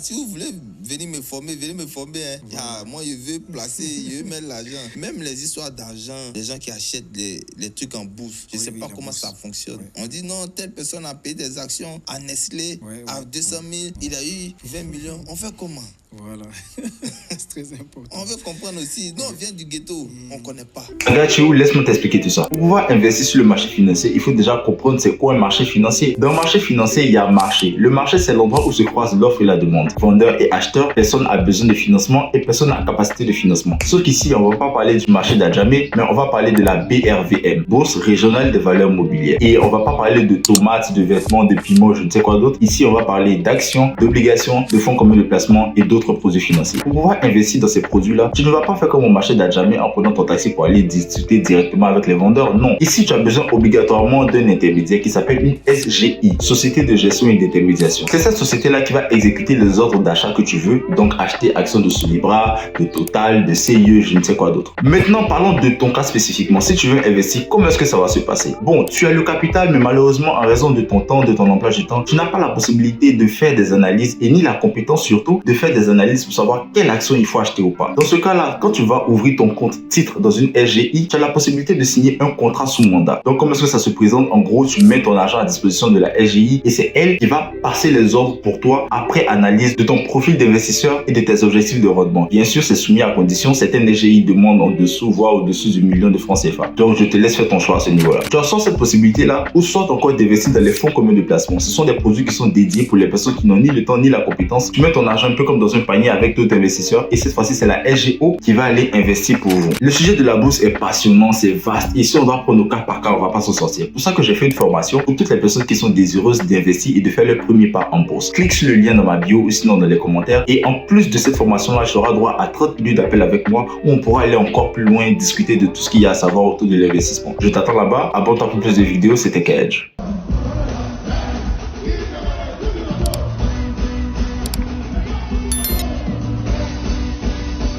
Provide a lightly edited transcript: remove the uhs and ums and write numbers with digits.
si vous voulez venir me former, venez me former. Hein. Moi, je veux placer, je veux mettre l'argent. Même les histoires d'argent, les gens qui achètent les trucs en bourse, je ne sais pas comment ça fonctionne. On dit non, telle personne a payé des actions à Nestlé, à 200 000, il a eu 20 millions. On fait comment? Voilà, c'est très important. On veut comprendre aussi. Nous, on vient du ghetto, on ne connaît pas. Regarde, laisse-moi t'expliquer tout ça. Pour pouvoir investir sur le marché financier, il faut déjà comprendre c'est quoi un marché financier. Dans le marché financier, il y a un marché. Le marché, c'est l'endroit où se croisent l'offre et la demande. Vendeur et acheteur, personne a besoin de financement et personne n'a capacité de financement. Sauf qu'ici, on ne va pas parler du marché d'Adjamé, mais on va parler de la BRVM, Bourse Régionale des Valeurs Mobilières. Et on ne va pas parler de tomates, de vêtements, de piments, je ne sais quoi d'autre. Ici, on va parler d'actions, d'obligations, de fonds communs de placement et d'autres produits financiers. Pour pouvoir investir dans ces produits-là, tu ne vas pas faire comme au marché d'Adjamé en prenant ton taxi pour aller discuter directement avec les vendeurs. Non. Ici, tu as besoin obligatoirement d'un intermédiaire qui s'appelle une SGI, Société de gestion et d'intermédiation. C'est cette société-là qui va exécuter les ordres d'achat que tu veux, donc acheter actions de Solibra, de Total, de CIE, je ne sais quoi d'autre. Maintenant, parlons de ton cas spécifiquement. Si tu veux investir, comment est-ce que ça va se passer? Bon, tu as le capital, mais malheureusement, en raison de ton temps, de ton emploi du temps, tu n'as pas la possibilité de faire des analyses et ni la compétence surtout de faire des analyses pour savoir quelle action il faut acheter ou pas. Dans ce cas-là, quand tu vas ouvrir ton compte titre dans une SGI, tu as la possibilité de signer un contrat sous mandat. Donc, comment est-ce que ça se présente? En gros, tu mets ton argent à disposition de la SGI et c'est elle qui va passer les ordres pour toi après analyse de ton profil d'investisseur et de tes objectifs de rendement. Bien sûr, c'est soumis à condition. Certaines SGI demandent en dessous, voire au-dessus du million de francs CFA. Donc, je te laisse faire ton choix à ce niveau-là. Tu as soit cette possibilité-là ou soit encore d'investir dans les fonds communs de placement. Ce sont des produits qui sont dédiés pour les personnes qui n'ont ni le temps ni la compétence. Tu mets ton argent un peu comme dans un panier avec d'autres investisseurs et cette fois-ci, c'est la SGO qui va aller investir pour vous. Le sujet de la bourse est passionnant, c'est vaste. Ici, on doit prendre au cas par cas, on va pas s'en sortir. C'est pour ça que j'ai fait une formation pour toutes les personnes qui sont désireuses d'investir et de faire leur premier pas en bourse. Clique sur le lien dans ma bio ou sinon dans les commentaires. Et en plus de cette formation-là, tu auras droit à 30 minutes d'appel avec moi où on pourra aller encore plus loin, discuter de tout ce qu'il y a à savoir autour de l'investissement. Je t'attends là-bas. Abonne-toi pour plus de vidéos. C'était Kedge.